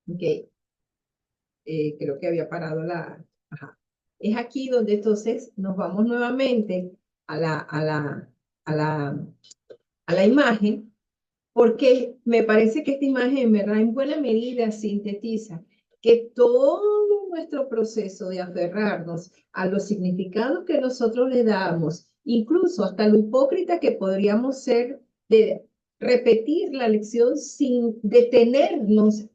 Ok, creo que había parado la... Ajá. Es aquí donde entonces nos vamos nuevamente a a la, a la imagen, porque me parece que esta imagen, en verdad, en buena medida sintetiza que todo nuestro proceso de aferrarnos a los significados que nosotros le damos, incluso hasta lo hipócrita que podríamos ser de repetir la lección sin detenernos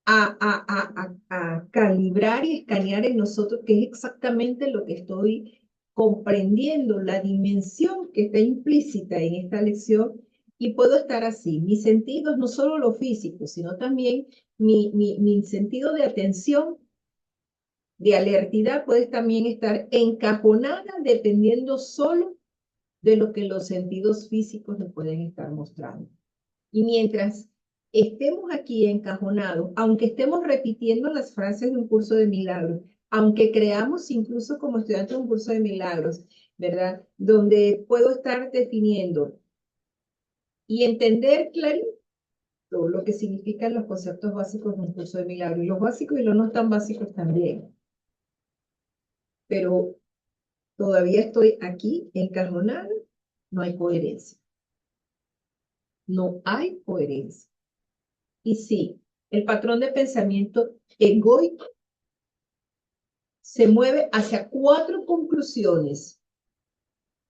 a calibrar y escanear en nosotros qué es exactamente lo que estoy comprendiendo, la dimensión que está implícita en esta lección, y puedo estar así. Mis sentidos, no solo lo físico, sino también mi sentido de atención, de alertidad, puede también estar encajonada dependiendo solo de lo que los sentidos físicos nos pueden estar mostrando. Y mientras estemos aquí encajonados, aunque estemos repitiendo las frases de un curso de milagros, aunque creamos incluso como estudiantes de un curso de milagros, ¿verdad? Donde puedo estar definiendo y entender clarito lo que significan los conceptos básicos de un curso de milagros, y los básicos y los no tan básicos también. Pero todavía estoy aquí encajonada, no hay coherencia. No hay coherencia. Y sí, el patrón de pensamiento egoico se mueve hacia cuatro conclusiones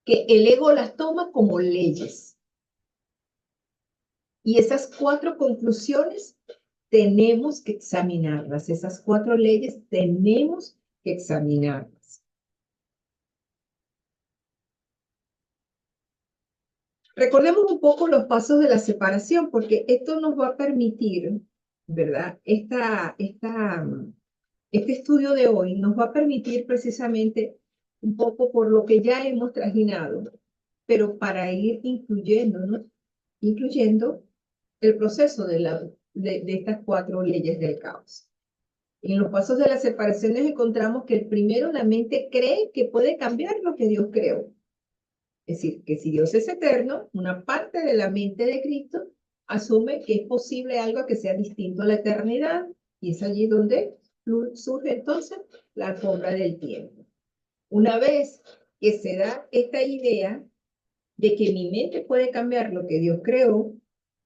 que el ego las toma como leyes. Y esas cuatro conclusiones tenemos que examinarlas. Esas cuatro leyes tenemos que examinarlas. Recordemos un poco los pasos de la separación, porque esto nos va a permitir, ¿verdad? Este estudio de hoy nos va a permitir precisamente un poco por lo que ya hemos trajinado, pero para ir incluyendo el proceso de estas cuatro leyes del caos. En los pasos de las separaciones encontramos que el primero, la mente cree que puede cambiar lo que Dios creó. Es decir, que si Dios es eterno, una parte de la mente de Cristo asume que es posible algo que sea distinto a la eternidad, y es allí donde surge entonces la alfombra del tiempo. Una vez que se da esta idea de que mi mente puede cambiar lo que Dios creó,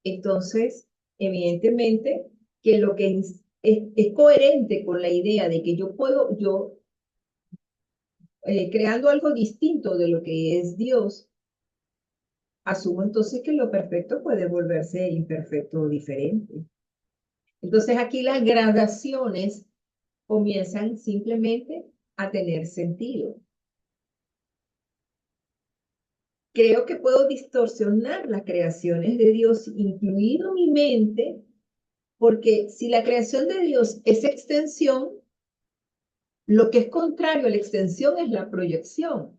entonces, evidentemente, que lo que es coherente con la idea de que creando algo distinto de lo que es Dios, asumo entonces que lo perfecto puede volverse imperfecto o diferente. Entonces aquí las gradaciones comienzan simplemente a tener sentido. Creo que puedo distorsionar las creaciones de Dios, incluido mi mente, porque si la creación de Dios es extensión, lo que es contrario a la extensión es la proyección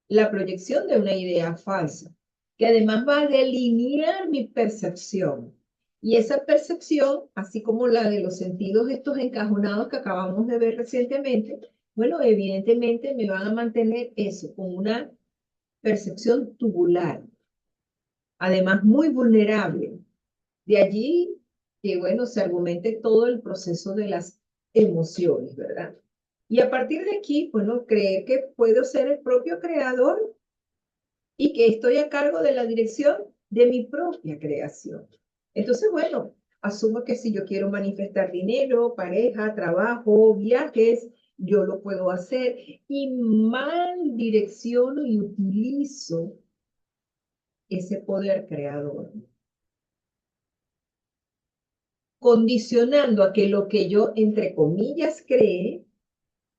de una idea falsa, que además va a delinear mi percepción. Y esa percepción, así como la de los sentidos estos encajonados que acabamos de ver recientemente, bueno, evidentemente me van a mantener eso, con una percepción tubular, además muy vulnerable. De allí que, bueno, se argumente todo el proceso de las emociones, ¿verdad? Y a partir de aquí, bueno, creer que puedo ser el propio creador y que estoy a cargo de la dirección de mi propia creación. Entonces, bueno, asumo que si yo quiero manifestar dinero, pareja, trabajo, viajes, yo lo puedo hacer, y mal direcciono y utilizo ese poder creador, condicionando a que lo que yo, entre comillas, cree,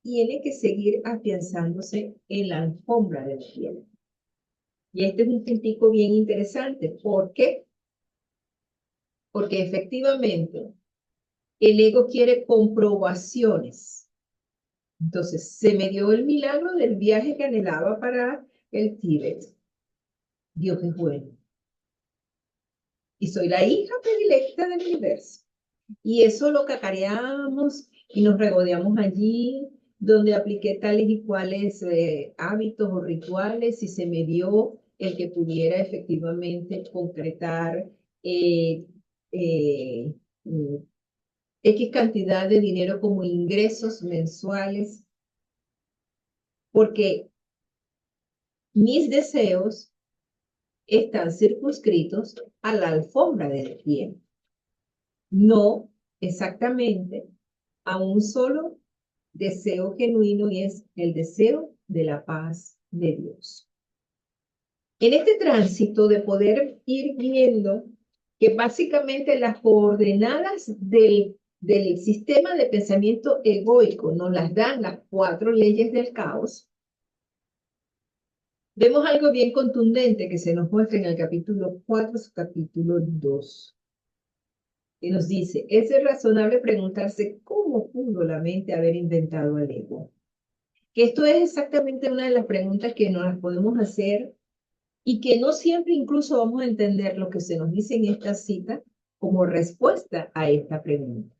tiene que seguir afianzándose en la alfombra del cielo. Y este es un puntico bien interesante. ¿Por qué? Porque efectivamente el ego quiere comprobaciones. Entonces, se me dio el milagro del viaje que anhelaba para el Tíbet. Dios es bueno. Y soy la hija predilecta del universo. Y eso lo cacareamos y nos regodeamos allí, donde apliqué tales y cuales hábitos o rituales, y se me dio el que pudiera efectivamente concretar eh, eh, X cantidad de dinero como ingresos mensuales, porque mis deseos están circunscritos a la alfombra del tiempo, no exactamente a un solo deseo genuino, y es el deseo de la paz de Dios. En este tránsito de poder ir viendo que básicamente las coordenadas del sistema de pensamiento egoico nos las dan las 4 leyes del caos, vemos algo bien contundente que se nos muestra en el capítulo 4, su capítulo 2. Y nos dice, es razonable preguntarse cómo pudo la mente haber inventado al ego. Que esto es exactamente una de las preguntas que nos las podemos hacer y que no siempre incluso vamos a entender lo que se nos dice en esta cita como respuesta a esta pregunta.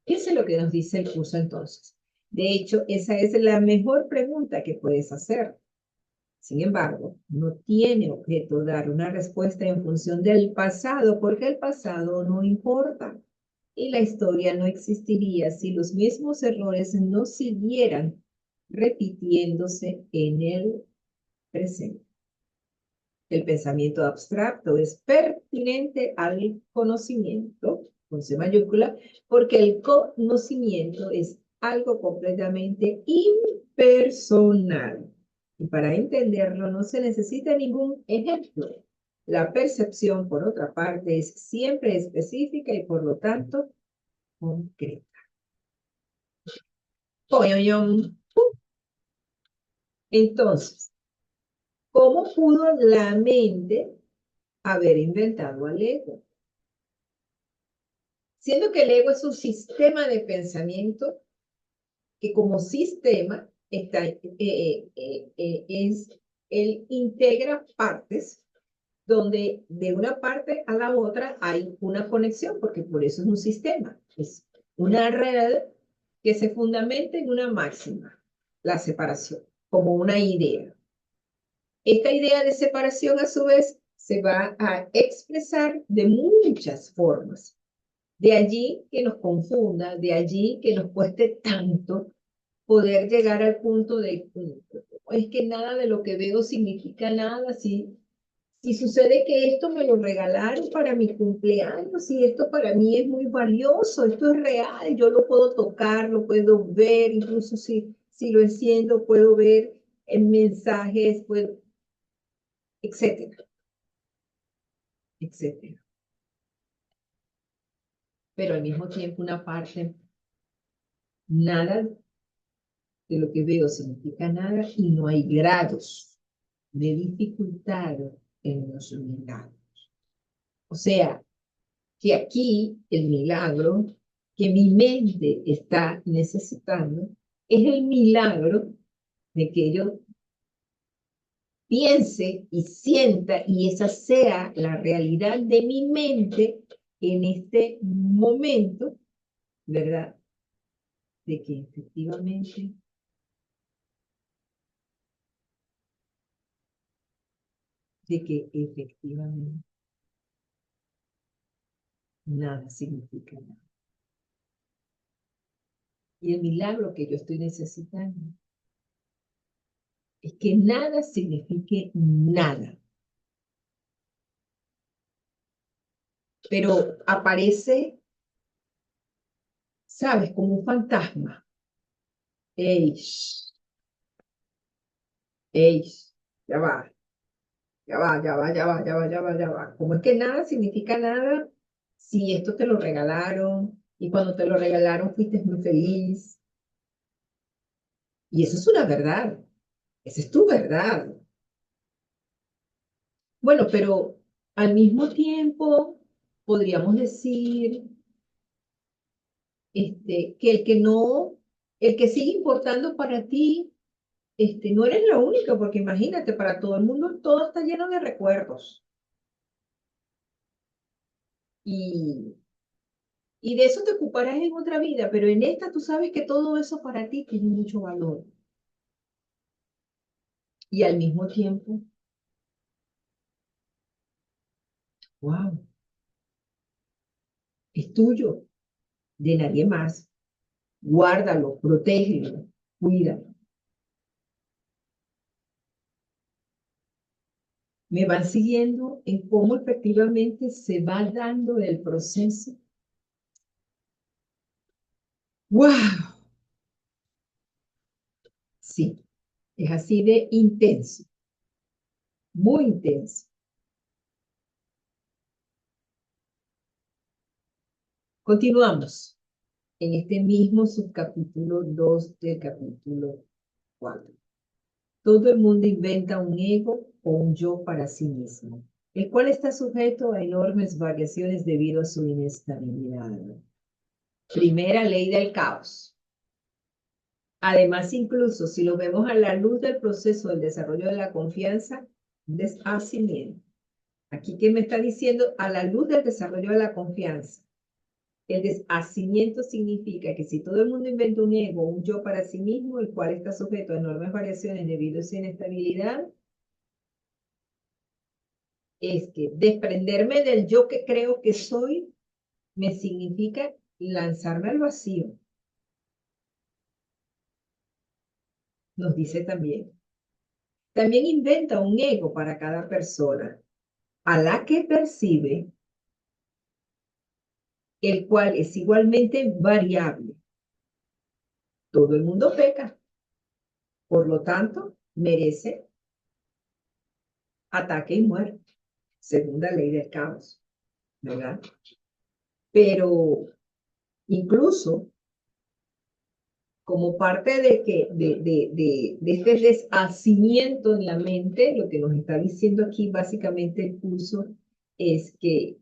¿Qué es lo que nos dice el curso entonces? De hecho, esa es la mejor pregunta que puedes hacer. Sin embargo, no tiene objeto dar una respuesta en función del pasado, porque el pasado no importa. Y la historia no existiría si los mismos errores no siguieran repitiéndose en el presente. El pensamiento abstracto es pertinente al conocimiento, con C mayúscula, porque el conocimiento es algo completamente impersonal. Y para entenderlo no se necesita ningún ejemplo. La percepción, por otra parte, es siempre específica y por lo tanto concreta. Entonces, ¿cómo pudo la mente haber inventado al ego? Siendo que el ego es un sistema de pensamiento que como sistema él integra partes donde de una parte a la otra hay una conexión, porque por eso es un sistema. Es una red que se fundamenta en una máxima, la separación, como una idea. Esta idea de separación, a su vez, se va a expresar de muchas formas. De allí que nos confunda, de allí que nos cueste tanto poder llegar al punto de, es que nada de lo que veo significa nada, si sucede que esto me lo regalaron para mi cumpleaños y esto para mí es muy valioso, esto es real, yo lo puedo tocar, lo puedo ver, incluso si lo enciendo puedo ver en mensajes, puedo, etcétera, etcétera. Pero al mismo tiempo una parte, nada de lo que veo significa nada y no hay grados de dificultad en los milagros. O sea, que aquí el milagro que mi mente está necesitando es el milagro de que yo piense y sienta y esa sea la realidad de mi mente en este momento, ¿verdad? De que efectivamente nada significa nada. Y el milagro que yo estoy necesitando es que nada signifique nada. Pero aparece, ¿sabes? Como un fantasma. Ey, ey, ya va, ya va, ya va, ya va, ya va, ya va, ya va. ¿Cómo es que nada significa nada si esto te lo regalaron y cuando te lo regalaron fuiste muy feliz? Y eso es una verdad. Esa es tu verdad. Bueno, pero al mismo tiempo podríamos decir que el que sigue importando para ti, no eres la única, porque imagínate, para todo el mundo todo está lleno de recuerdos. Y, y de eso te ocuparás en otra vida, pero en esta tú sabes que todo eso para ti tiene mucho valor. Y al mismo tiempo, wow, es tuyo, de nadie más. Guárdalo, protégelo, cuídalo. Me van siguiendo en cómo efectivamente se va dando el proceso. ¡Wow! Sí, es así de intenso, muy intenso. Continuamos en este mismo subcapítulo 2 del capítulo 4. Todo el mundo inventa un ego o un yo para sí mismo, el cual está sujeto a enormes variaciones debido a su inestabilidad. Primera ley del caos. Además, incluso si lo vemos a la luz del proceso del desarrollo de la confianza, deshacimiento. Aquí, ¿qué me está diciendo? A la luz del desarrollo de la confianza. El deshacimiento significa que si todo el mundo inventa un ego, un yo para sí mismo, el cual está sujeto a enormes variaciones debido a su inestabilidad, es que desprenderme del yo que creo que soy me significa lanzarme al vacío. Nos dice también. También inventa un ego para cada persona, a la que percibe, el cual es igualmente variable. Todo el mundo peca, por lo tanto, merece ataque y muerte, segunda ley del caos, ¿verdad? Pero incluso como parte de este deshacimiento en la mente, lo que nos está diciendo aquí básicamente el curso es que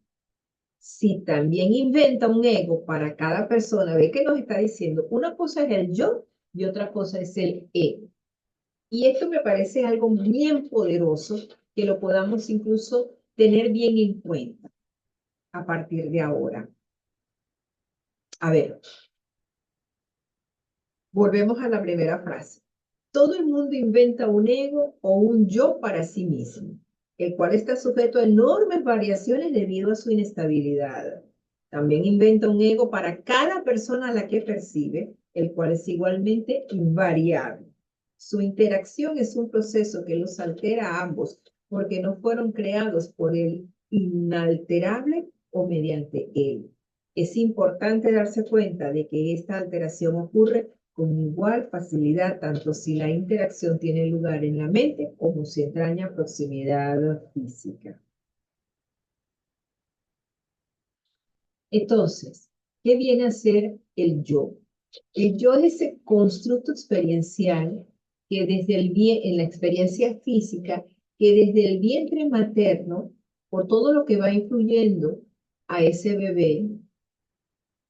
si también inventa un ego para cada persona, ve que nos está diciendo, una cosa es el yo y otra cosa es el ego. Y esto me parece algo bien poderoso que lo podamos incluso tener bien en cuenta a partir de ahora. A ver, volvemos a la primera frase. Todo el mundo inventa un ego o un yo para sí mismo, el cual está sujeto a enormes variaciones debido a su inestabilidad. También inventa un ego para cada persona a la que percibe, el cual es igualmente invariable. Su interacción es un proceso que los altera a ambos, porque no fueron creados por el inalterable o mediante él. Es importante darse cuenta de que esta alteración ocurre con igual facilidad, tanto si la interacción tiene lugar en la mente como si entraña proximidad física. Entonces, ¿qué viene a ser el yo? El yo es ese constructo experiencial que desde el bien, en la experiencia física, que desde el vientre materno, por todo lo que va influyendo a ese bebé,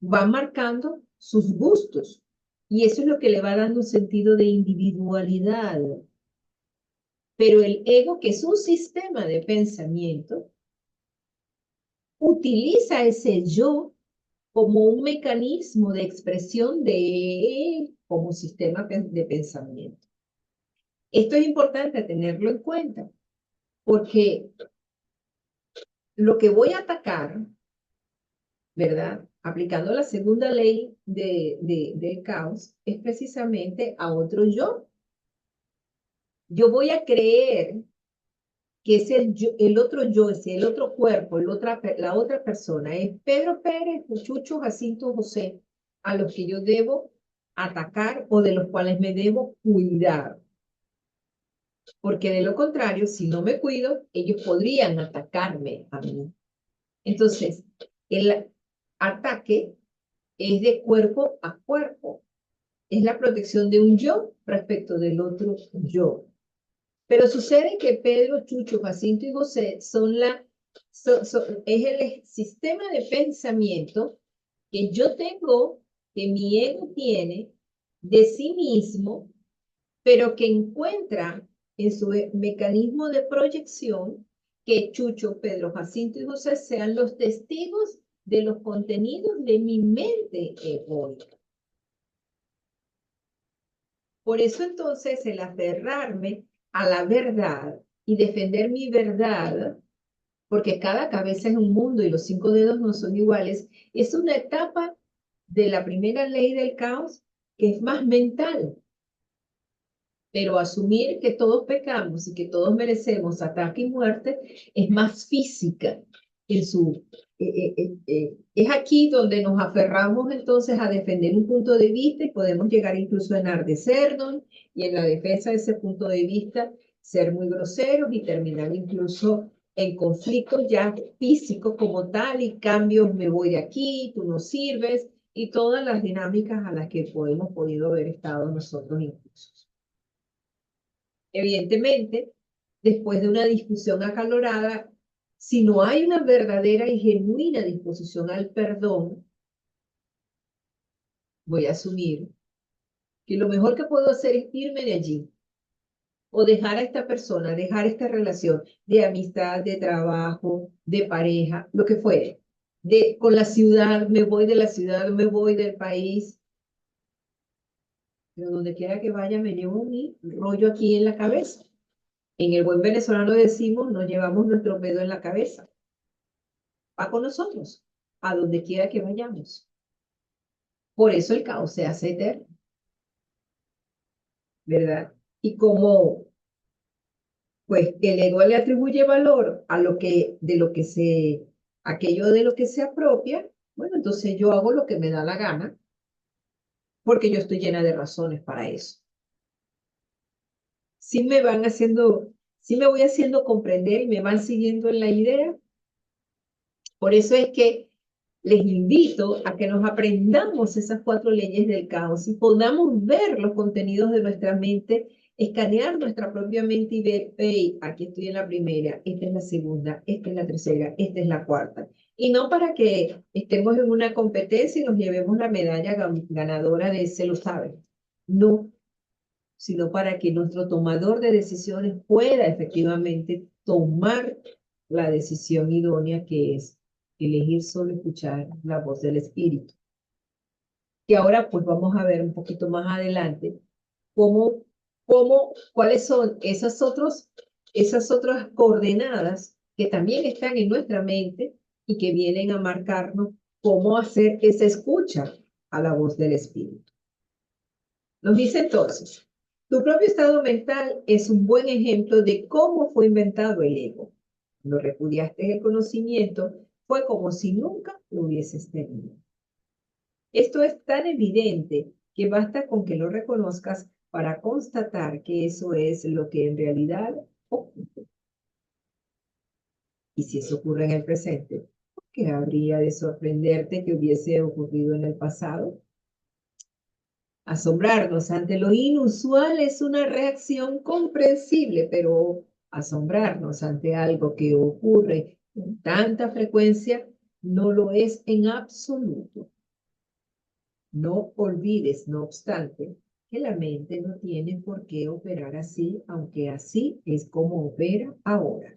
va marcando sus gustos. Y eso es lo que le va dando un sentido de individualidad. Pero el ego, que es un sistema de pensamiento, utiliza ese yo como un mecanismo de expresión de él como sistema de pensamiento. Esto es importante tenerlo en cuenta, porque lo que voy a atacar, ¿verdad? Aplicando la segunda ley del caos, es precisamente a otro yo. Yo voy a creer que es el otro yo, es el otro cuerpo, la otra persona, es Pedro Pérez, Chucho, Jacinto, José, a los que yo debo atacar o de los cuales me debo cuidar. Porque de lo contrario, si no me cuido, ellos podrían atacarme a mí. Entonces, el ataque es de cuerpo a cuerpo. Es la protección de un yo respecto del otro yo. Pero sucede que Pedro, Chucho, Jacinto y José es el sistema de pensamiento que yo tengo, que mi ego tiene de sí mismo, pero que encuentra en su mecanismo de proyección que Chucho, Pedro, Jacinto y José sean los testigos de los contenidos de mi mente egoica. Por eso entonces el aferrarme a la verdad y defender mi verdad porque cada cabeza es un mundo y los 5 dedos no son iguales. Es una etapa de la primera ley del caos que es más mental. Pero asumir que todos pecamos y que todos merecemos ataque y muerte es más física en su... es aquí donde nos aferramos entonces a defender un punto de vista y podemos llegar incluso a enardecernos y en la defensa de ese punto de vista ser muy groseros y terminar incluso en conflictos ya físicos como tal y cambios, me voy de aquí, tú no sirves y todas las dinámicas a las que hemos podido haber estado nosotros incluso. Evidentemente, después de una discusión acalorada, si no hay una verdadera y genuina disposición al perdón, voy a asumir que lo mejor que puedo hacer es irme de allí o dejar a esta persona, dejar esta relación de amistad, de trabajo, de pareja, lo que fuere. Con la ciudad, me voy de la ciudad, me voy del país, pero donde quiera que vaya me llevo un rollo aquí en la cabeza. En el buen venezolano decimos, nos llevamos nuestro pedo en la cabeza. Va con nosotros, a donde quiera que vayamos. Por eso el caos se hace eterno, ¿verdad? Y como pues el ego le atribuye valor a aquello de lo que se apropia, bueno, entonces yo hago lo que me da la gana, porque yo estoy llena de razones para eso. Si me van haciendo, si me voy haciendo comprender y me van siguiendo en la idea, por eso es que les invito a que nos aprendamos esas 4 leyes del caos y podamos ver los contenidos de nuestra mente, escanear nuestra propia mente y ver, hey, aquí estoy en la primera, esta es la segunda, esta es la tercera, esta es la cuarta. Y no para que estemos en una competencia y nos llevemos la medalla ganadora de se lo sabe. No, sino para que nuestro tomador de decisiones pueda efectivamente tomar la decisión idónea que es elegir solo escuchar la voz del Espíritu. Y ahora pues vamos a ver un poquito más adelante cuáles son esas otras coordenadas que también están en nuestra mente y que vienen a marcarnos cómo hacer esa escucha a la voz del Espíritu. Nos dice entonces, tu propio estado mental es un buen ejemplo de cómo fue inventado el ego. Cuando repudiaste el conocimiento, fue como si nunca lo hubieses tenido. Esto es tan evidente que basta con que lo reconozcas para constatar que eso es lo que en realidad ocurre. Y si eso ocurre en el presente, ¿por qué habría de sorprenderte que hubiese ocurrido en el pasado? Asombrarnos ante lo inusual es una reacción comprensible, pero asombrarnos ante algo que ocurre con tanta frecuencia no lo es en absoluto. No olvides, no obstante, que la mente no tiene por qué operar así, aunque así es como opera ahora.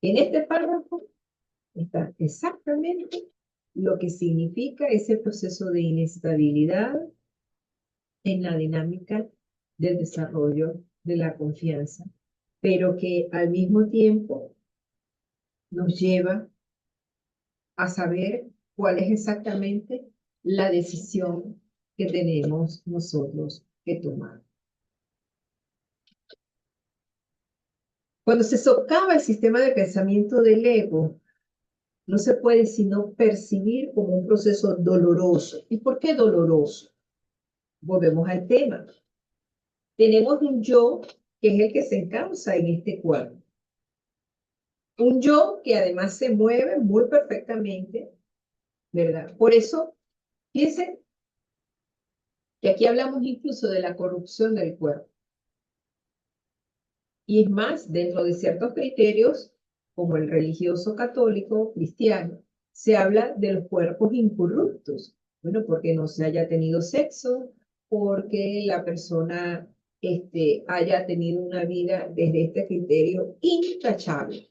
En este párrafo está exactamente lo que significa ese proceso de inestabilidad en la dinámica del desarrollo de la confianza, pero que al mismo tiempo nos lleva a saber cuál es exactamente la decisión que tenemos nosotros que tomar. Cuando se socava el sistema de pensamiento del ego, no se puede sino percibir como un proceso doloroso. ¿Y por qué doloroso? Volvemos al tema. Tenemos un yo que es el que se encausa en este cuerpo. Un yo que además se mueve muy perfectamente, ¿verdad? Por eso, fíjense que aquí hablamos incluso de la corrupción del cuerpo. Y es más, dentro de ciertos criterios, como el religioso católico cristiano, se habla de los cuerpos incorruptos. Bueno, porque no se haya tenido sexo, porque la persona haya tenido una vida desde este criterio intachable.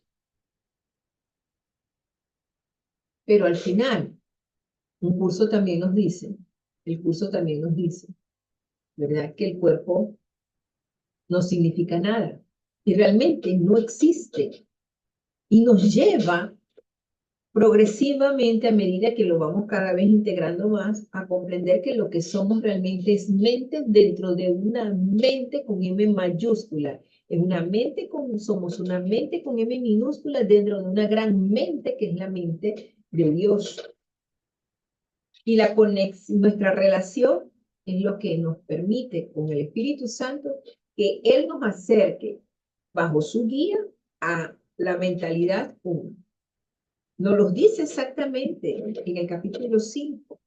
Pero al final, el curso también nos dice, ¿verdad? Que el cuerpo no significa nada y realmente no existe. y nos lleva progresivamente, a medida que lo vamos cada vez integrando más, a comprender que lo que somos realmente es mente dentro de una mente con M mayúscula. Es una mente somos una mente con M minúscula dentro de una gran mente que es la mente de Dios. Y la nuestra relación es lo que nos permite con el Espíritu Santo que Él nos acerque bajo su guía a la mentalidad 1. Nos lo dice exactamente en el capítulo 5.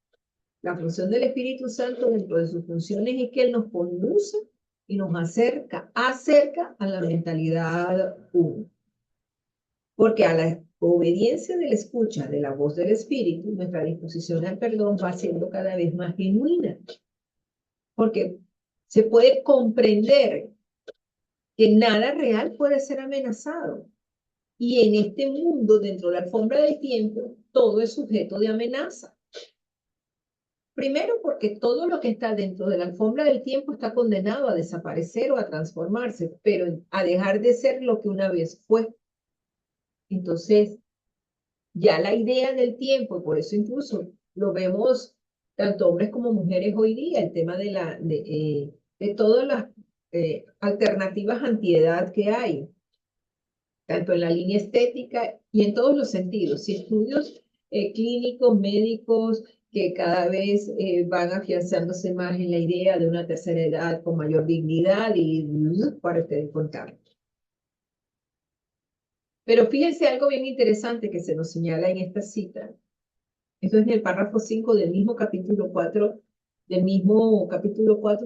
La función del Espíritu Santo dentro de sus funciones es que Él nos conduce y nos acerca a la mentalidad 1. Porque a la obediencia de la escucha de la voz del Espíritu, nuestra disposición al perdón va siendo cada vez más genuina. Porque se puede comprender que nada real puede ser amenazado. Y en este mundo, dentro de la alfombra del tiempo, todo es sujeto de amenaza. Primero, porque todo lo que está dentro de la alfombra del tiempo está condenado a desaparecer o a transformarse, pero a dejar de ser lo que una vez fue. Entonces, ya la idea del tiempo, y por eso incluso lo vemos tanto hombres como mujeres hoy día, el tema de todas las alternativas antiedad que hay, tanto en la línea estética y en todos los sentidos, y estudios clínicos, médicos, que cada vez van afianzándose más en la idea de una tercera edad con mayor dignidad y para ustedes contar. Pero fíjense algo bien interesante que se nos señala en esta cita. Esto es en el párrafo 5 del mismo capítulo 4,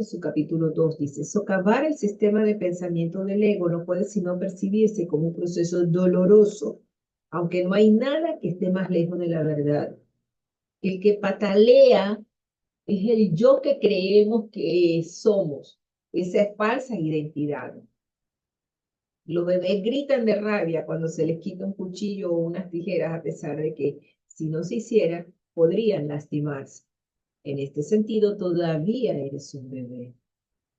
su capítulo 2. Dice, socavar el sistema de pensamiento del ego no puede sino percibirse como un proceso doloroso, aunque no hay nada que esté más lejos de la verdad. El que patalea es el yo que creemos que somos, esa es falsa identidad. Los bebés gritan de rabia cuando se les quita un cuchillo o unas tijeras, a pesar de que si no se hiciera, podrían lastimarse. En este sentido, todavía eres un bebé.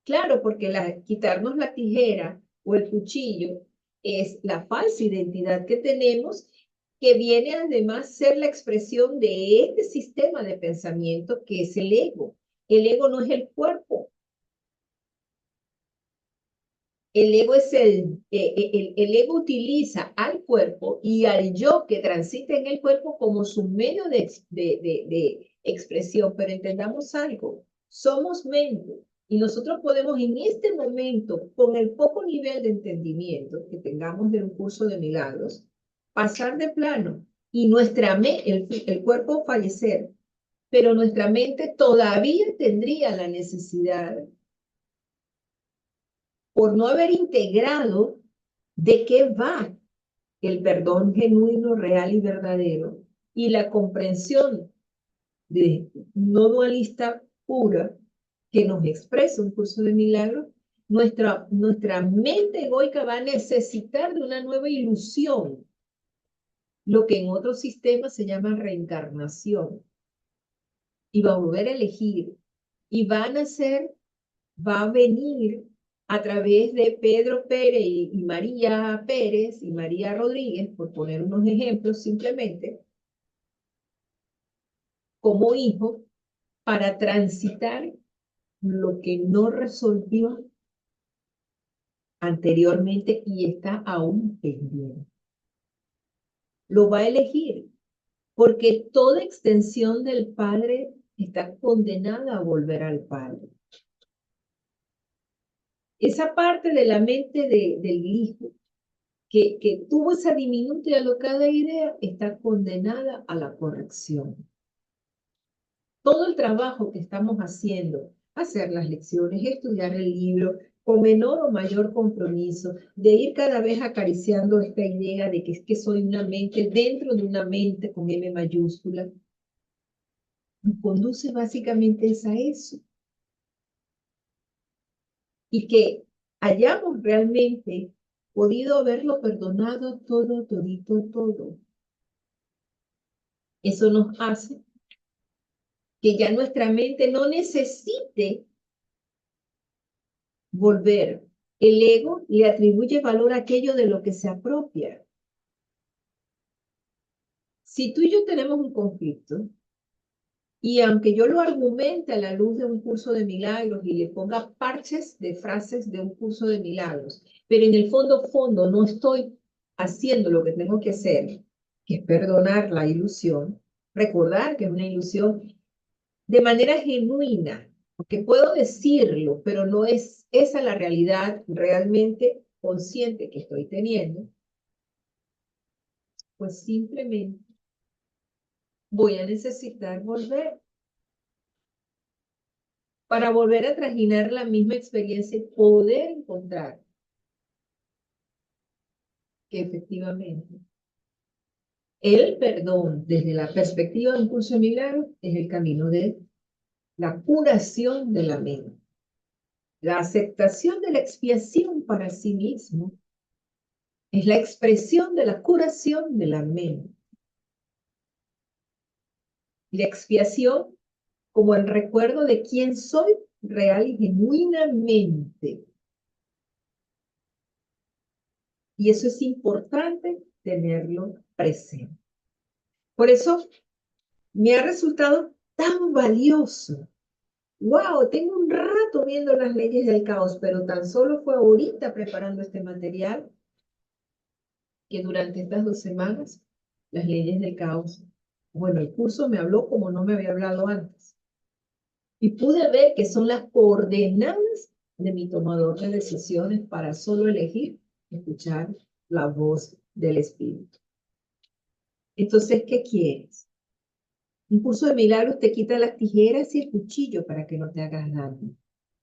Claro, porque quitarnos la tijera o el cuchillo es la falsa identidad que tenemos, que viene además a ser la expresión de este sistema de pensamiento que es el ego. El ego no es el cuerpo. El ego es el ego utiliza al cuerpo y al yo que transita en el cuerpo como su medio de expresión, pero entendamos algo, somos mente y nosotros podemos en este momento, con el poco nivel de entendimiento que tengamos de un curso de milagros, pasar de plano y el cuerpo fallecer, pero nuestra mente todavía tendría la necesidad por no haber integrado de qué va el perdón genuino, real y verdadero, y la comprensión de no dualista pura que nos expresa un curso de milagros, nuestra mente egoica va a necesitar de una nueva ilusión, lo que en otros sistemas se llama reencarnación, y va a volver a elegir, y va a venir a través de Pedro Pérez y María Pérez y María Rodríguez, por poner unos ejemplos simplemente, como hijo, para transitar lo que no resolvió anteriormente y está aún pendiente. Lo va a elegir, porque toda extensión del Padre está condenada a volver al Padre. Esa parte de la mente del Hijo que tuvo esa diminuta y alocada idea está condenada a la corrección. Todo el trabajo que estamos haciendo, hacer las lecciones, estudiar el libro, con menor o mayor compromiso, de ir cada vez acariciando esta idea de que es que soy una mente dentro de una mente con M mayúscula, nos conduce básicamente a eso. Y que hayamos realmente podido haberlo perdonado todo, todito, todo. Eso nos hace que ya nuestra mente no necesite volver. El ego le atribuye valor a aquello de lo que se apropia. Si tú y yo tenemos un conflicto, y aunque yo lo argumente a la luz de un curso de milagros y le ponga parches de frases de un curso de milagros, pero en el fondo no estoy haciendo lo que tengo que hacer, que es perdonar la ilusión, recordar que es una ilusión de manera genuina, porque puedo decirlo, pero no es esa la realidad realmente consciente que estoy teniendo, pues simplemente voy a necesitar volver para volver a trajinar la misma experiencia y poder encontrar que efectivamente el perdón desde la perspectiva de un curso de milagros es el camino de la curación de la mente, la aceptación de la expiación para sí mismo, es la expresión de la curación de la mente. Y la expiación como el recuerdo de quién soy real y genuinamente. Y eso es importante tenerlo presente. Por eso me ha resultado tan valioso. Wow, tengo un rato viendo las leyes del caos, pero tan solo fue ahorita preparando este material que durante estas 2 semanas, las leyes del caos, bueno, el curso me habló como no me había hablado antes. Y pude ver que son las coordenadas de mi tomador de decisiones para solo elegir escuchar la voz del Espíritu. Entonces, ¿qué quieres? Un curso de milagros te quita las tijeras y el cuchillo para que no te hagas daño.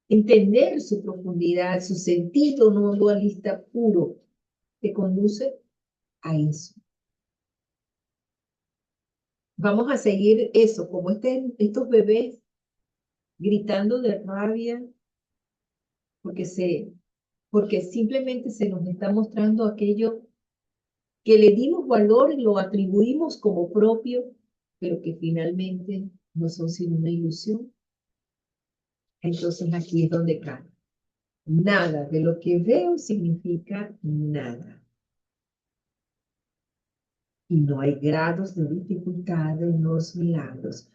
Entender su profundidad, su sentido no dualista puro, te conduce a eso. Vamos a seguir eso, como estos bebés gritando de rabia, porque simplemente se nos está mostrando aquello que le dimos valor y lo atribuimos como propio, pero que finalmente no son sino una ilusión. Entonces aquí es donde cae. Nada de lo que veo significa nada. Y no hay grados de dificultad en los milagros.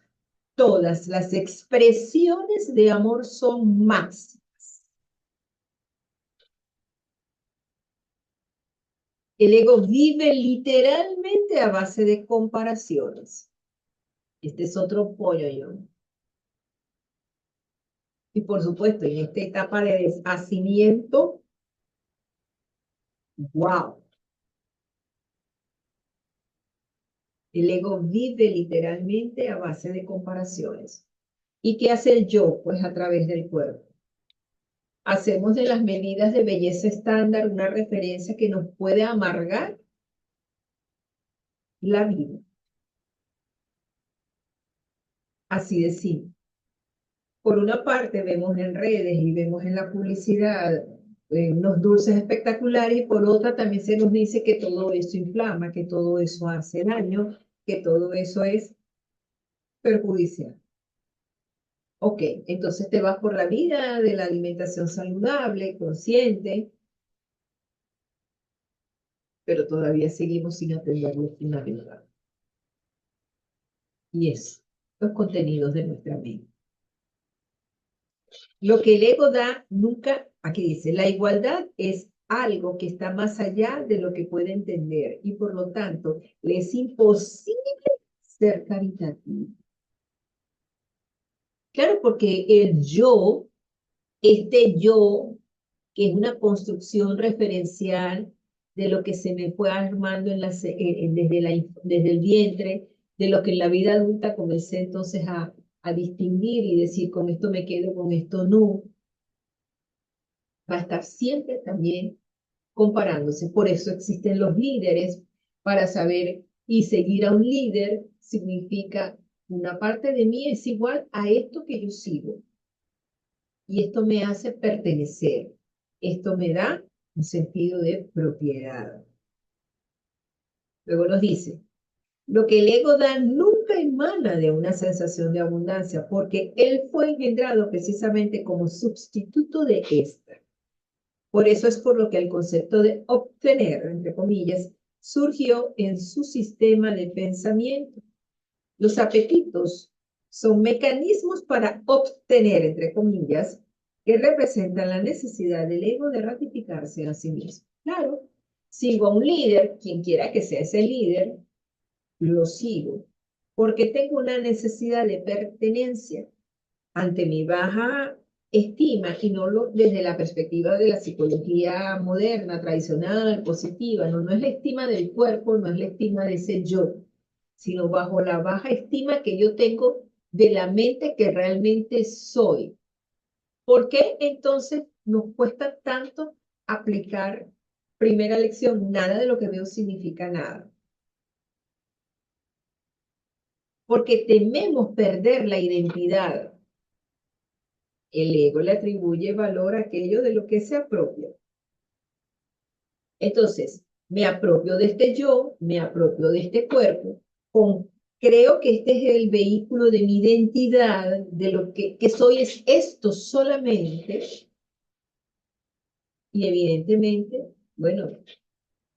Todas las expresiones de amor son máximas. El ego vive literalmente a base de comparaciones. Este es otro pollo, yo. Y por supuesto, en esta etapa de deshacimiento, wow. El ego vive literalmente a base de comparaciones. ¿Y qué hace el yo? Pues a través del cuerpo. Hacemos de las medidas de belleza estándar una referencia que nos puede amargar la vida. Así de simple. Por una parte vemos en redes y vemos en la publicidad unos dulces espectaculares y por otra también se nos dice que todo eso inflama, que todo eso hace daño, que todo eso es perjudicial. Ok, entonces te vas por la vida de la alimentación saludable, consciente, pero todavía seguimos sin atender lo fundamental. Y es los contenidos de nuestra mente. Lo que el ego da nunca, aquí dice, la igualdad es algo que está más allá de lo que puede entender y por lo tanto le es imposible ser caritativo. Claro, porque el yo, este yo, que es una construcción referencial de lo que se me fue armando desde el vientre, de lo que en la vida adulta comencé entonces a distinguir y decir, con esto me quedo, con esto no, va a estar siempre también comparándose. Por eso existen los líderes, para saber y seguir a un líder significa una parte de mí es igual a esto que yo sigo. Y esto me hace pertenecer. Esto me da un sentido de propiedad. Luego nos dice, lo que el ego da nunca emana de una sensación de abundancia, porque él fue engendrado precisamente como sustituto de esta. Por eso es por lo que el concepto de obtener, entre comillas, surgió en su sistema de pensamiento. Los apetitos son mecanismos para obtener, entre comillas, que representan la necesidad del ego de ratificarse a sí mismo. Claro, sigo a un líder, quien quiera que sea ese líder, lo sigo, porque tengo una necesidad de pertenencia ante mi baja estima, y no desde la perspectiva de la psicología moderna, tradicional, positiva, no, no es la estima del cuerpo, no es la estima de ese yo, sino bajo la baja estima que yo tengo de la mente que realmente soy. ¿Por qué entonces nos cuesta tanto aplicar primera lección? Nada de lo que veo significa nada. Porque tememos perder la identidad. El ego le atribuye valor a aquello de lo que se apropia. Entonces, me apropio de este yo, me apropio de este cuerpo, creo que este es el vehículo de mi identidad, de lo que soy es esto solamente, y evidentemente, bueno,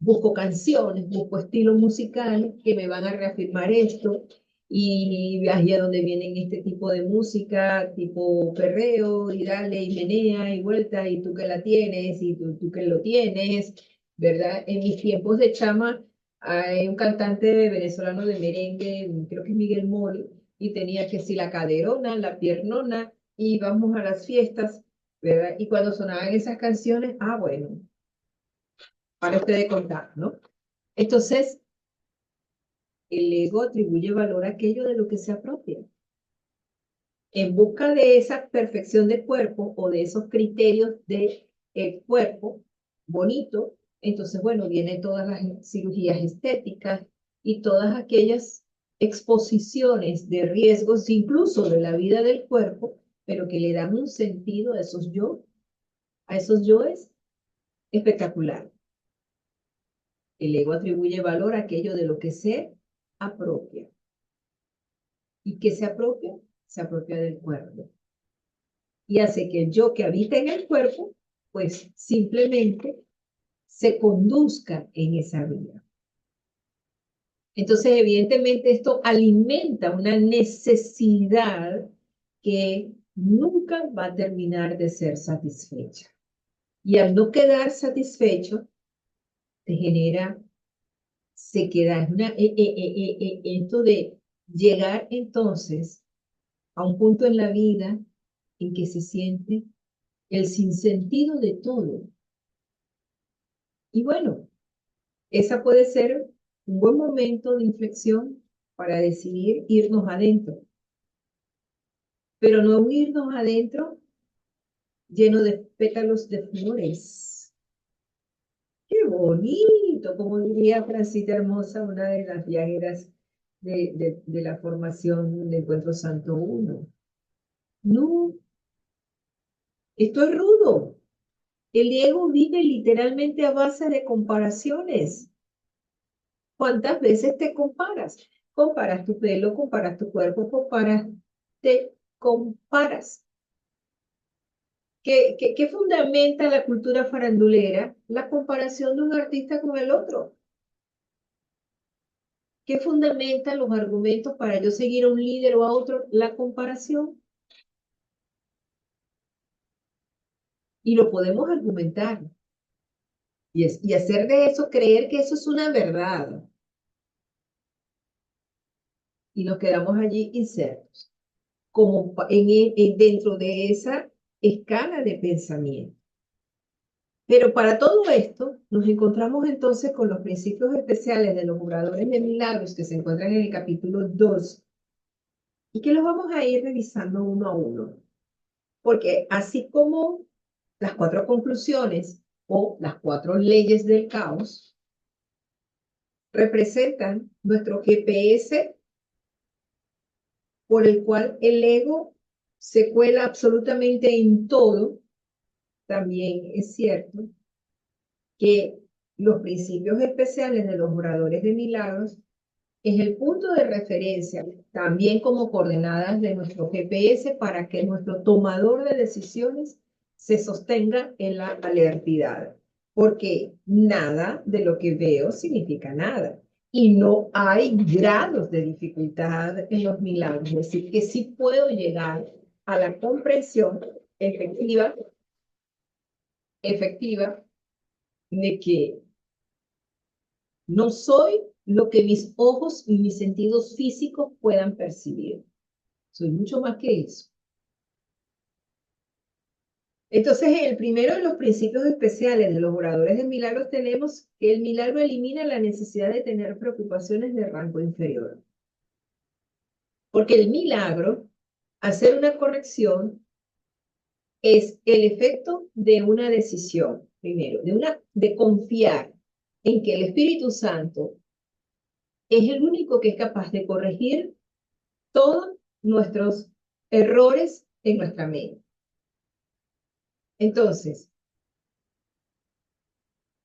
busco canciones, busco estilos musicales que me van a reafirmar esto, y allí es donde vienen este tipo de música, tipo perreo, y dale, y menea, y vuelta, y tú que la tienes, y tú que lo tienes, ¿verdad? En mis tiempos de chama, hay un cantante venezolano de merengue, creo que es Miguel Mori, y tenía que si la caderona, la piernona, y vamos a las fiestas, ¿verdad? Y cuando sonaban esas canciones, bueno, para ustedes contar, ¿no? Entonces, el ego atribuye valor a aquello de lo que se apropia. En busca de esa perfección del cuerpo o de esos criterios del cuerpo bonito, entonces, bueno, vienen todas las cirugías estéticas y todas aquellas exposiciones de riesgos, incluso de la vida del cuerpo, pero que le dan un sentido a esos yoes espectacular. El ego atribuye valor a aquello de lo que se apropia. ¿Y qué se apropia? Se apropia del cuerpo. Y hace que el yo que habita en el cuerpo, pues simplemente se conduzca en esa vía. Entonces, evidentemente, esto alimenta una necesidad que nunca va a terminar de ser satisfecha. Y al no quedar satisfecho, te genera sequedad. Esto de llegar entonces a un punto en la vida en que se siente el sinsentido de todo. Y bueno, esa puede ser un buen momento de inflexión para decidir irnos adentro, pero no irnos adentro lleno de pétalos de flores. ¡Qué bonito! Como diría Francita Hermosa, una de las viajeras de la formación de Encuentro Santo 1. No, esto es rudo. El ego vive literalmente a base de comparaciones. ¿Cuántas veces te comparas? Comparas tu pelo, comparas tu cuerpo, te comparas. ¿Qué fundamenta la cultura farandulera? La comparación de un artista con el otro. ¿Qué fundamenta los argumentos para yo seguir a un líder o a otro? La comparación. Y lo podemos argumentar. Y hacer de eso, creer que eso es una verdad. Y nos quedamos allí insertos, como dentro de esa escala de pensamiento. Pero para todo esto, nos encontramos entonces con los principios especiales de los obradores de milagros que se encuentran en el capítulo 2 y que los vamos a ir revisando uno a uno. Porque así como las 4 conclusiones o las 4 leyes del caos representan nuestro GPS por el cual el ego se cuela absolutamente en todo, también es cierto que los principios especiales de los oradores de milagros es el punto de referencia, también como coordenadas de nuestro GPS para que nuestro tomador de decisiones se sostenga en la alertidad. porque nada de lo que veo significa nada. Y no hay grados de dificultad en los milagros. Es decir, que sí puedo llegar a la comprensión efectiva de que no soy lo que mis ojos y mis sentidos físicos puedan percibir. Soy mucho más que eso. Entonces, en el primero de los principios especiales de los oradores de milagros tenemos que el milagro elimina la necesidad de tener preocupaciones de rango inferior. Porque el milagro, hacer una corrección, es el efecto de una decisión, primero, de confiar en que el Espíritu Santo es el único que es capaz de corregir todos nuestros errores en nuestra mente. Entonces,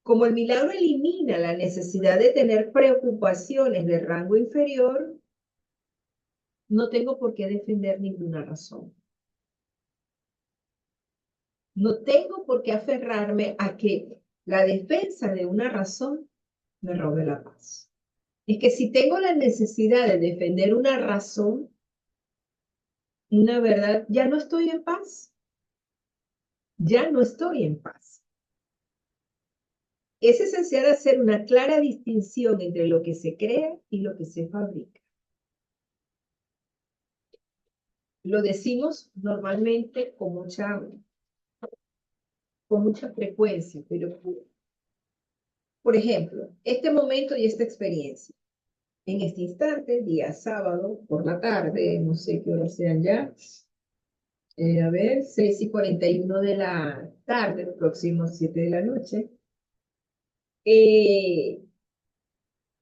como el milagro elimina la necesidad de tener preocupaciones de rango inferior, no tengo por qué defender ninguna razón. No tengo por qué aferrarme a que la defensa de una razón me robe la paz. Es que si tengo la necesidad de defender una razón, una verdad, ya no estoy en paz. Ya no estoy en paz. Es esencial hacer una clara distinción entre lo que se crea y lo que se fabrica. Lo decimos normalmente con mucha frecuencia, pero por ejemplo, este momento y esta experiencia, en este instante, día sábado, por la tarde, no sé qué hora sean ya, a ver, 6:41 de la tarde, próximos 7 de la noche, en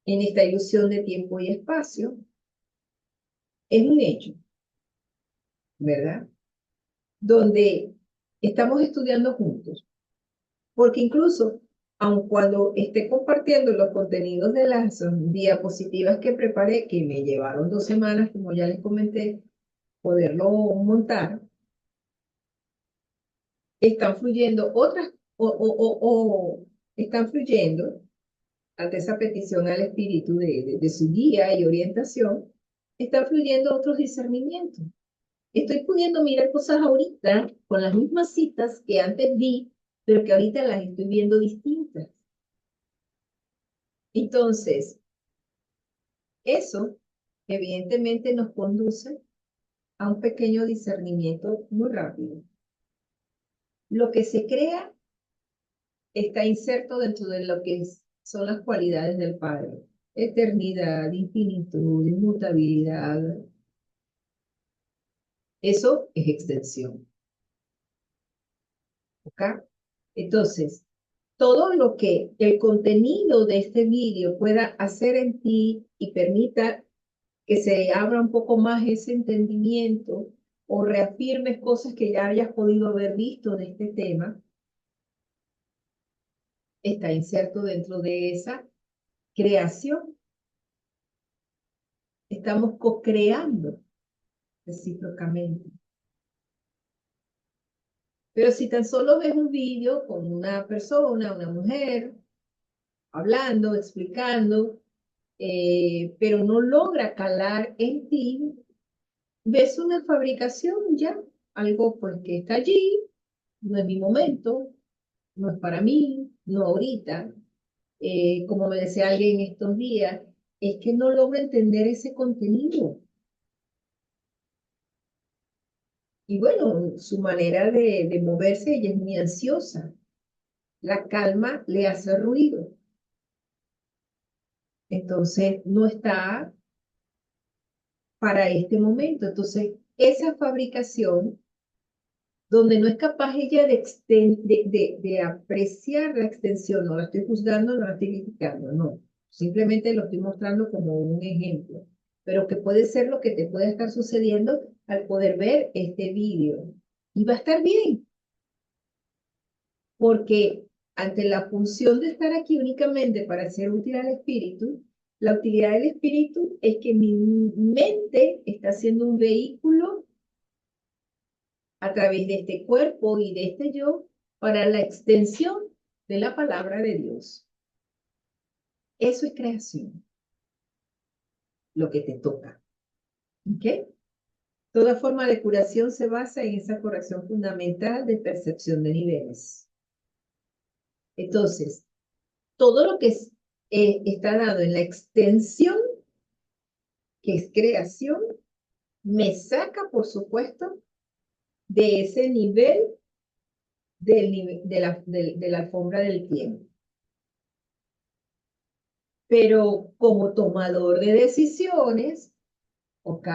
esta ilusión de tiempo y espacio, es un hecho, ¿verdad? Donde estamos estudiando juntos, porque incluso, aun cuando esté compartiendo los contenidos de las diapositivas que preparé, que me llevaron 2 semanas, como ya les comenté, poderlo montar, están fluyendo están fluyendo ante esa petición al espíritu de su guía y orientación, están fluyendo otros discernimientos. Estoy pudiendo mirar cosas ahorita con las mismas citas que antes vi, pero que ahorita las estoy viendo distintas. Entonces, eso evidentemente nos conduce a un pequeño discernimiento muy rápido. Lo que se crea está inserto dentro de lo que son las cualidades del Padre. Eternidad, infinitud, inmutabilidad. Eso es extensión. ¿Ok? Entonces, todo lo que el contenido de este vídeo pueda hacer en ti y permita que se abra un poco más ese entendimiento o reafirmes cosas que ya hayas podido haber visto de este tema, está inserto dentro de esa creación. Estamos co-creando recíprocamente. Pero si tan solo ves un vídeo con una persona, una mujer, hablando, explicando, pero no logra calar en ti, ves una fabricación ya, algo pues que está allí, no es mi momento, no es para mí, no ahorita. Como me decía alguien estos días, es que no logro entender ese contenido. Y bueno, su manera de moverse, ella es muy ansiosa. La calma le hace ruido. Entonces, no está para este momento. Entonces, esa fabricación, donde no es capaz ella de apreciar la extensión, no la estoy juzgando, no la estoy criticando, no. Simplemente lo estoy mostrando como un ejemplo. Pero que puede ser lo que te puede estar sucediendo al poder ver este vídeo. Y va a estar bien, porque ante la función de estar aquí únicamente para ser útil al espíritu, la utilidad del espíritu es que mi mente está siendo un vehículo a través de este cuerpo y de este yo para la extensión de la palabra de Dios. Eso es creación, lo que te toca. ¿Ok? Toda forma de curación se basa en esa corrección fundamental de percepción de niveles. Entonces, todo lo que está dado en la extensión, que es creación, me saca, por supuesto, de ese nivel, de la alfombra del tiempo. Pero como tomador de decisiones, ¿ok?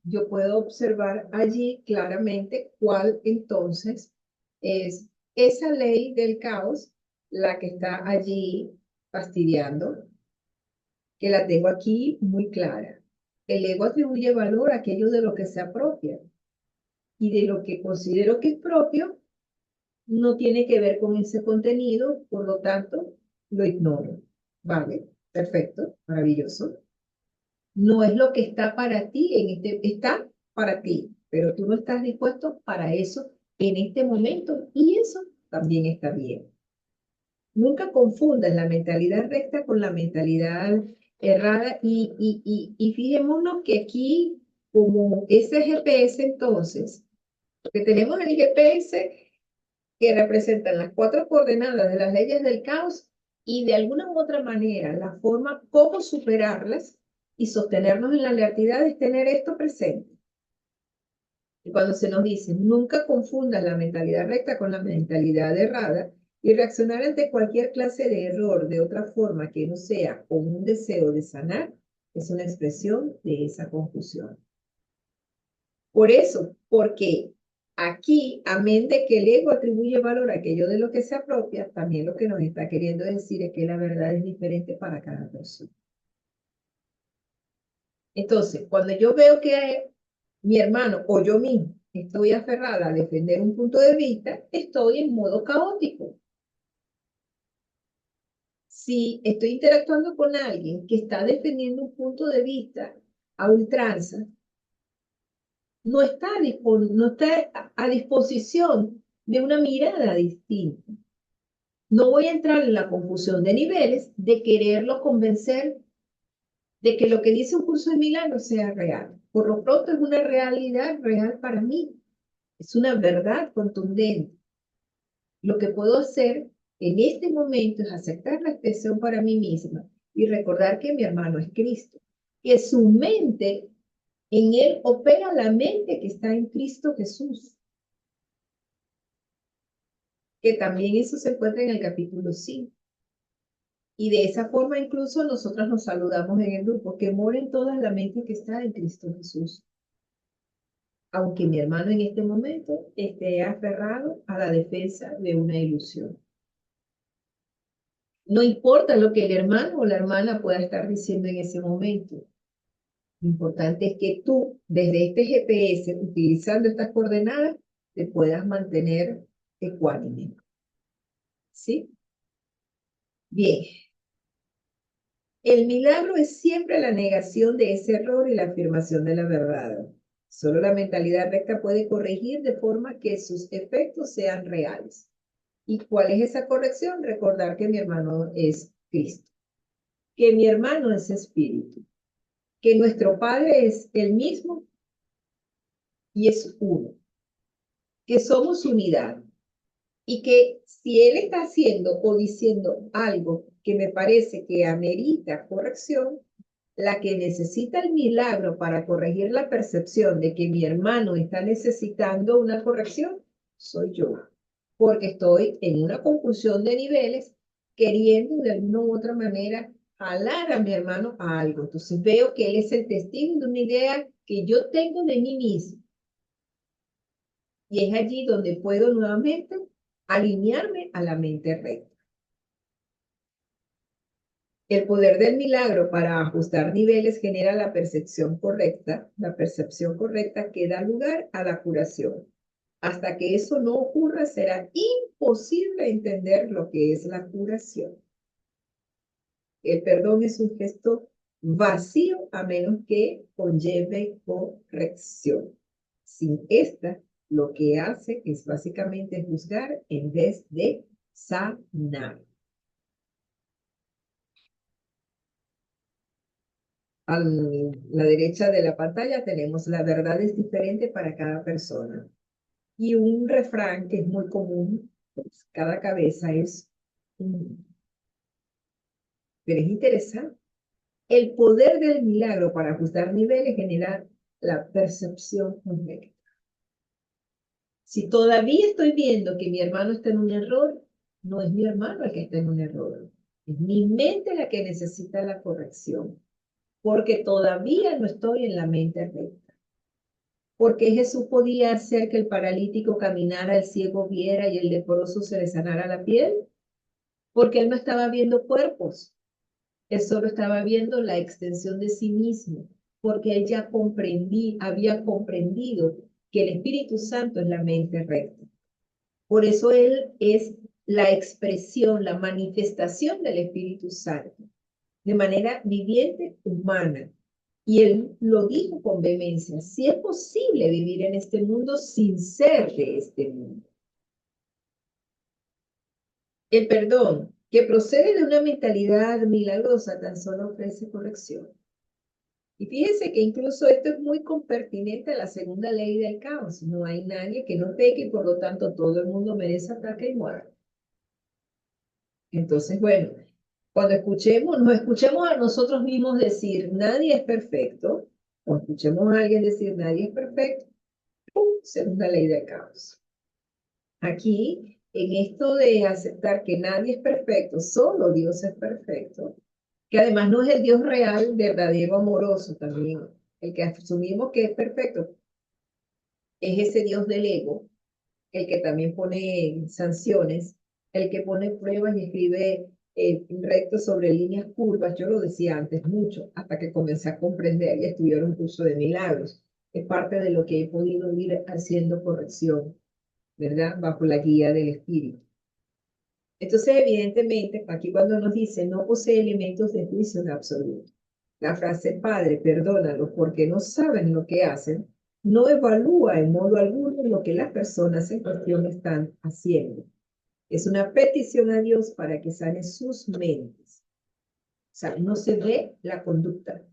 Yo puedo observar allí claramente cuál entonces es esa ley del caos, la que está allí fastidiando, que la tengo aquí muy clara. El ego atribuye valor a aquello de lo que se apropia y de lo que considero que es propio no tiene que ver con ese contenido, por lo tanto, lo ignoro. ¿Vale? Perfecto, maravilloso. No es lo que está para ti, está para ti, pero tú no estás dispuesto para eso en este momento y eso también está bien. Nunca confundas la mentalidad recta con la mentalidad errada y fijémonos que aquí, como ese GPS entonces, que tenemos el GPS que representan las 4 coordenadas de las leyes del caos y de alguna u otra manera la forma cómo superarlas y sostenernos en la lealtad es tener esto presente. Y cuando se nos dice, nunca confundas la mentalidad recta con la mentalidad errada y reaccionar ante cualquier clase de error de otra forma que no sea con un deseo de sanar, es una expresión de esa confusión. Por eso, porque aquí, amén de que el ego atribuye valor a aquello de lo que se apropia, también lo que nos está queriendo decir es que la verdad es diferente para cada persona. Entonces, cuando yo veo que mi hermano o yo mismo estoy aferrada a defender un punto de vista, estoy en modo caótico. Si estoy interactuando con alguien que está defendiendo un punto de vista a ultranza, no está a disposición de una mirada distinta. No voy a entrar en la confusión de niveles de quererlo convencer de que lo que dice un curso de milagros sea real. Por lo pronto es una realidad real para mí. Es una verdad contundente. Lo que puedo hacer en este momento es aceptar la expresión para mí misma y recordar que mi hermano es Cristo, que su mente, en él opera la mente que está en Cristo Jesús, que también eso se encuentra en el capítulo 5. Y de esa forma incluso nosotros nos saludamos en el grupo, que mora en toda la mente que está en Cristo Jesús. Aunque mi hermano en este momento esté aferrado a la defensa de una ilusión. No importa lo que el hermano o la hermana pueda estar diciendo en ese momento. Lo importante es que tú, desde este GPS, utilizando estas coordenadas, te puedas mantener ecuánime. ¿Sí? Bien. El milagro es siempre la negación de ese error y la afirmación de la verdad. Solo la mentalidad recta puede corregir de forma que sus efectos sean reales. ¿Y cuál es esa corrección? Recordar que mi hermano es Cristo, que mi hermano es Espíritu, que nuestro Padre es el mismo y es uno, que somos unidad y que si Él está haciendo o diciendo algo que me parece que amerita corrección, la que necesita el milagro para corregir la percepción de que mi hermano está necesitando una corrección, soy yo, porque estoy en una confusión de niveles queriendo de alguna u otra manera jalar a mi hermano a algo. Entonces veo que él es el testigo de una idea que yo tengo de mí mismo. Y es allí donde puedo nuevamente alinearme a la mente recta. El poder del milagro para ajustar niveles genera la percepción correcta que da lugar a la curación. Hasta que eso no ocurra, será imposible entender lo que es la curación. El perdón es un gesto vacío a menos que conlleve corrección. Sin esta, lo que hace es básicamente juzgar en vez de sanar. A la derecha de la pantalla tenemos la verdad es diferente para cada persona. Y un refrán que es muy común, pues, cada cabeza es un... Pero es interesante. El poder del milagro para ajustar niveles genera la percepción correcta. Si todavía estoy viendo que mi hermano está en un error, no es mi hermano el que está en un error. Es mi mente la que necesita la corrección, porque todavía no estoy en la mente recta. Porque Jesús podía hacer que el paralítico caminara, el ciego viera y el leproso se le sanara la piel, porque él no estaba viendo cuerpos, él solo estaba viendo la extensión de sí mismo, porque él ya había comprendido que el Espíritu Santo es la mente recta. Por eso él es la expresión, la manifestación del Espíritu Santo, de manera viviente, humana. Y él lo dijo con vehemencia, si es posible vivir en este mundo sin ser de este mundo. El perdón, que procede de una mentalidad milagrosa, tan solo ofrece corrección. Y fíjense que incluso esto es muy pertinente a la segunda ley del caos. No hay nadie que no peque y por lo tanto todo el mundo merece ataque y muerte. Entonces, bueno, cuando nos escuchemos a nosotros mismos decir nadie es perfecto, o escuchemos a alguien decir nadie es perfecto, ¡pum! Segunda ley del caos. Aquí, en esto de aceptar que nadie es perfecto, solo Dios es perfecto, que además no es el Dios real, verdadero, amoroso también, el que asumimos que es perfecto, es ese Dios del ego, el que también pone sanciones, el que pone pruebas y escribe rectos sobre líneas curvas. Yo lo decía antes mucho, hasta que comencé a comprender y a estudiar un curso de milagros. Es parte de lo que he podido ir haciendo corrección, ¿verdad? Bajo la guía del Espíritu. Entonces, evidentemente, aquí cuando nos dice no posee elementos de juicio en absoluto. La frase, Padre, perdónalos porque no saben lo que hacen, no evalúa en modo alguno lo que las personas en cuestión están haciendo. Es una petición a Dios para que sane sus mentes. O sea, no se ve la conducta,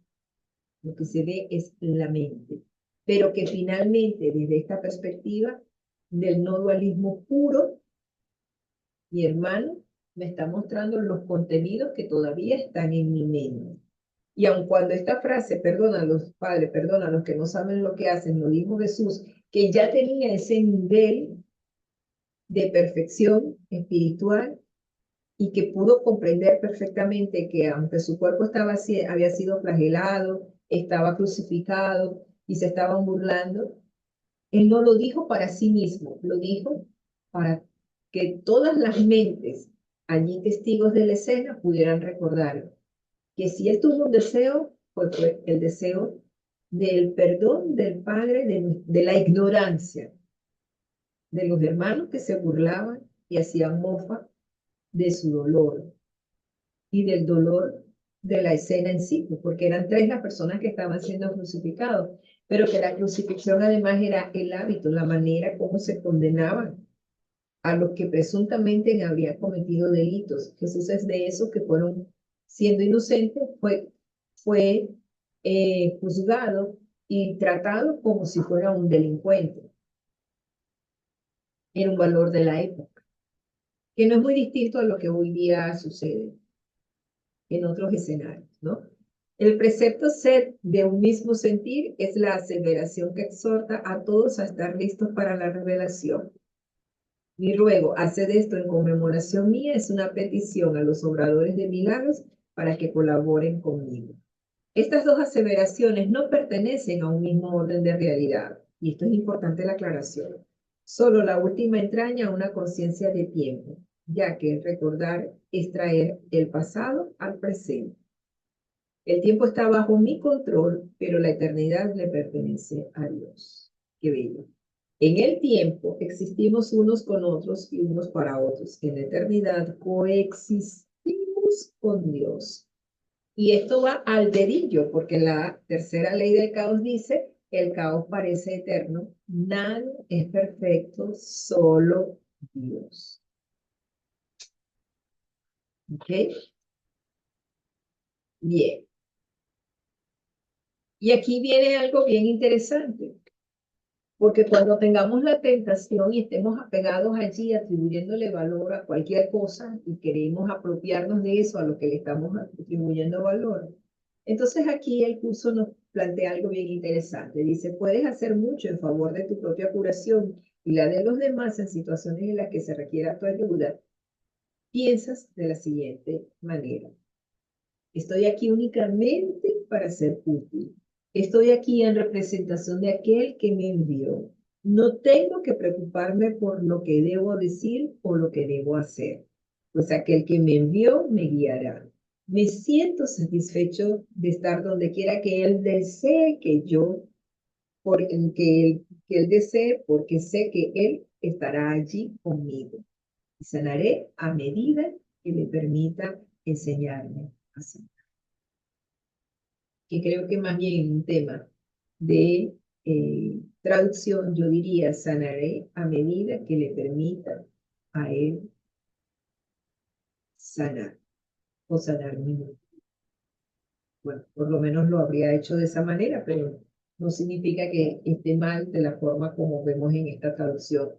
lo que se ve es la mente. Pero que finalmente, desde esta perspectiva del no dualismo puro, mi hermano me está mostrando los contenidos que todavía están en mi mente. Y aun cuando esta frase, perdona a los padres, perdona a los que no saben lo que hacen, lo dijo Jesús, que ya tenía ese nivel de perfección espiritual y que pudo comprender perfectamente que aunque su cuerpo había sido flagelado, estaba crucificado y se estaban burlando, él no lo dijo para sí mismo, lo dijo para que todas las mentes allí testigos de la escena pudieran recordar que si él tuvo un deseo, fue el deseo del perdón del Padre, de la ignorancia, de los hermanos que se burlaban y hacían mofa de su dolor y del dolor de la escena en sí, porque eran tres las personas que estaban siendo crucificados, pero que la crucifixión además era el hábito, la manera como se condenaban a los que presuntamente habrían cometido delitos. Jesús es de esos que fueron siendo inocentes, fue juzgado y tratado como si fuera un delincuente. Era un valor de la época, que no es muy distinto a lo que hoy día sucede en otros escenarios, ¿no? El precepto sed de un mismo sentir es la aseveración que exhorta a todos a estar listos para la revelación. Mi ruego, haced esto en conmemoración mía, es una petición a los obradores de milagros para que colaboren conmigo. Estas dos aseveraciones no pertenecen a un mismo orden de realidad, y esto es importante la aclaración. Solo la última entraña una conciencia de tiempo, ya que el recordar es traer el pasado al presente. El tiempo está bajo mi control, pero la eternidad le pertenece a Dios. Qué bello. En el tiempo existimos unos con otros y unos para otros. En la eternidad coexistimos con Dios. Y esto va al dedillo, porque la tercera ley del caos dice, el caos parece eterno, nada es perfecto, solo Dios. ¿Ok? Bien. Y aquí viene algo bien interesante, porque cuando tengamos la tentación y estemos apegados allí, atribuyéndole valor a cualquier cosa y queremos apropiarnos de eso, a lo que le estamos atribuyendo valor, entonces aquí el curso nos plantea algo bien interesante. Dice, puedes hacer mucho en favor de tu propia curación y la de los demás en situaciones en las que se requiera tu ayuda. Piensas de la siguiente manera. Estoy aquí únicamente para ser útil. Estoy aquí en representación de aquel que me envió. No tengo que preocuparme por lo que debo decir o lo que debo hacer, pues aquel que me envió me guiará. Me siento satisfecho de estar donde quiera que Él desee que yo, que él desee, porque sé que Él estará allí conmigo. Y sanaré a medida que me permita enseñarme así, que creo que más bien un tema de traducción, yo diría, sanaré a medida que le permita a él sanar o sanarme. Bueno, por lo menos lo habría hecho de esa manera, pero no significa que esté mal de la forma como vemos en esta traducción.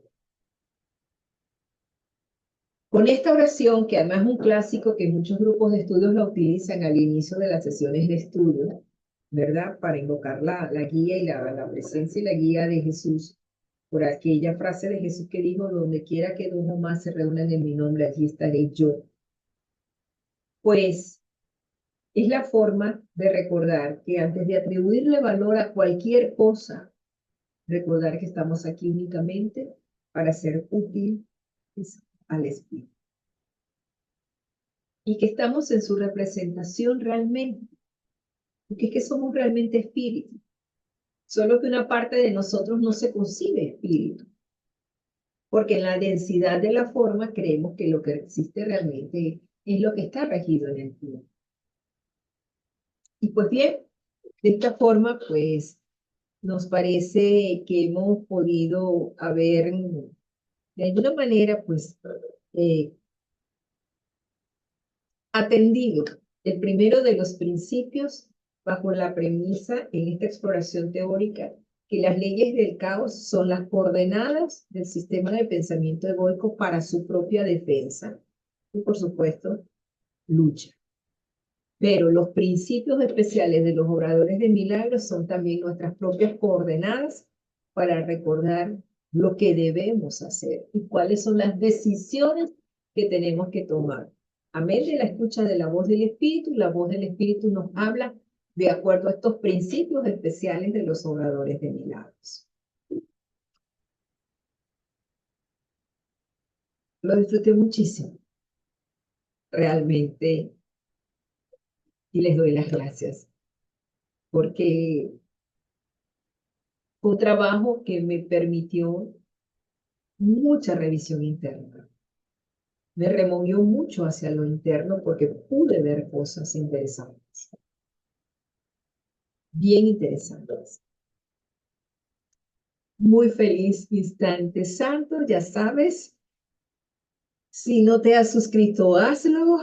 Con esta oración, que además es un clásico que muchos grupos de estudios la utilizan al inicio de las sesiones de estudio, ¿verdad? Para invocar la guía y la presencia y la guía de Jesús, por aquella frase de Jesús que dijo, donde quiera que dos o más se reúnan en mi nombre, allí estaré yo. Pues es la forma de recordar que antes de atribuirle valor a cualquier cosa, recordar que estamos aquí únicamente para ser útiles al Espíritu y que estamos en su representación realmente, porque es que somos realmente espíritu, solo que una parte de nosotros no se concibe espíritu, porque en la densidad de la forma creemos que lo que existe realmente es lo que está regido en el tiempo. Y pues bien, de esta forma, pues nos parece que hemos podido haber, de alguna manera, pues, atendido el primero de los principios bajo la premisa en esta exploración teórica que las leyes del caos son las coordenadas del sistema de pensamiento egoico para su propia defensa y, por supuesto, lucha. Pero los principios especiales de los obradores de milagros son también nuestras propias coordenadas para recordar lo que debemos hacer y cuáles son las decisiones que tenemos que tomar. Amén de la escucha de la voz del Espíritu, la voz del Espíritu nos habla de acuerdo a estos principios especiales de los obradores de milagros. Lo disfruté muchísimo, realmente, y les doy las gracias, porque fue un trabajo que me permitió mucha revisión interna. Me removió mucho hacia lo interno porque pude ver cosas interesantes, bien interesantes. Muy feliz instante santo, ya sabes. Si no te has suscrito, hazlo.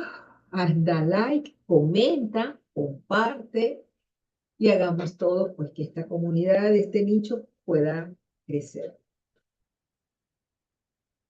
Da like, comenta, comparte y hagamos todo pues que esta comunidad, este nicho pueda crecer.